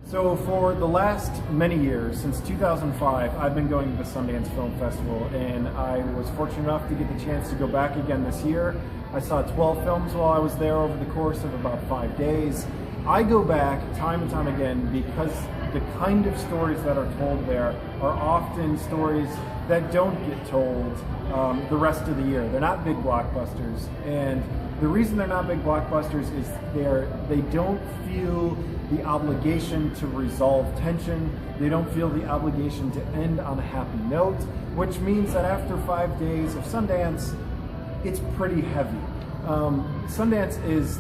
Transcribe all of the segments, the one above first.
So for the last many years, since 2005, I've been going to the Sundance Film Festival, and I was fortunate enough to get the chance to go back again this year. I saw 12 films while I was there over the course of about 5 days. I go back time and time again because the kind of stories that are told there are often stories that don't get told the rest of the year. They're not big blockbusters, and the reason they're not big blockbusters is they don't feel the obligation to resolve tension. They don't feel the obligation to end on a happy note, which means that after 5 days of Sundance, it's pretty heavy. Sundance is,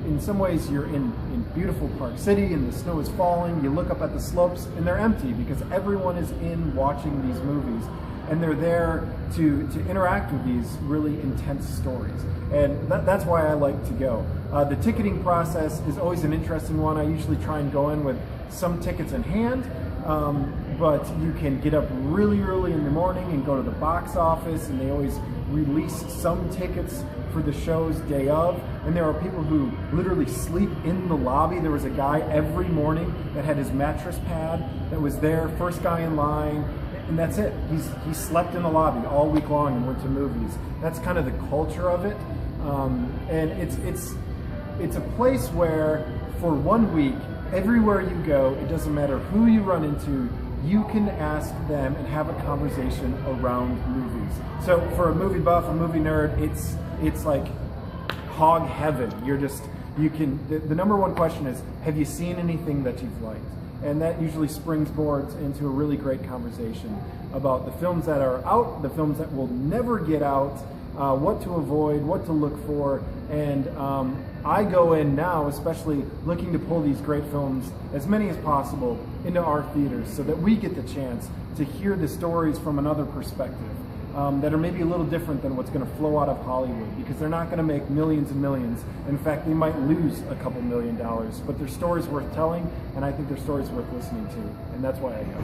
in some ways, you're in beautiful Park City and the snow is falling. You look up at the slopes and they're empty because everyone is in watching these movies. And they're there to interact with these really intense stories. And that's why I like to go. The ticketing process is always an interesting one. I usually try and go in with some tickets in hand, but you can get up really early in the morning and go to the box office, and they always release some tickets for the show's day of. And there are people who literally sleep in the lobby. There was a guy every morning that had his mattress pad that was there, first guy in line, and that's it. He slept in the lobby all week long and went to movies. That's kind of the culture of it, and it's a place where for 1 week, everywhere you go, it doesn't matter who you run into, you can ask them and have a conversation around movies. So for a movie buff, a movie nerd, it's like hog heaven. The number one question is, have you seen anything that you've liked? And that usually springboards into a really great conversation about the films that are out, the films that will never get out, what to avoid, what to look for. And I go in now, especially looking to pull these great films, as many as possible, into our theaters so that we get the chance to hear the stories from another perspective. That are maybe a little different than what's going to flow out of Hollywood, because they're not going to make millions and millions. In fact, they might lose a couple $1 million, but their stories worth telling, and I think their stories worth listening to, and that's why I go.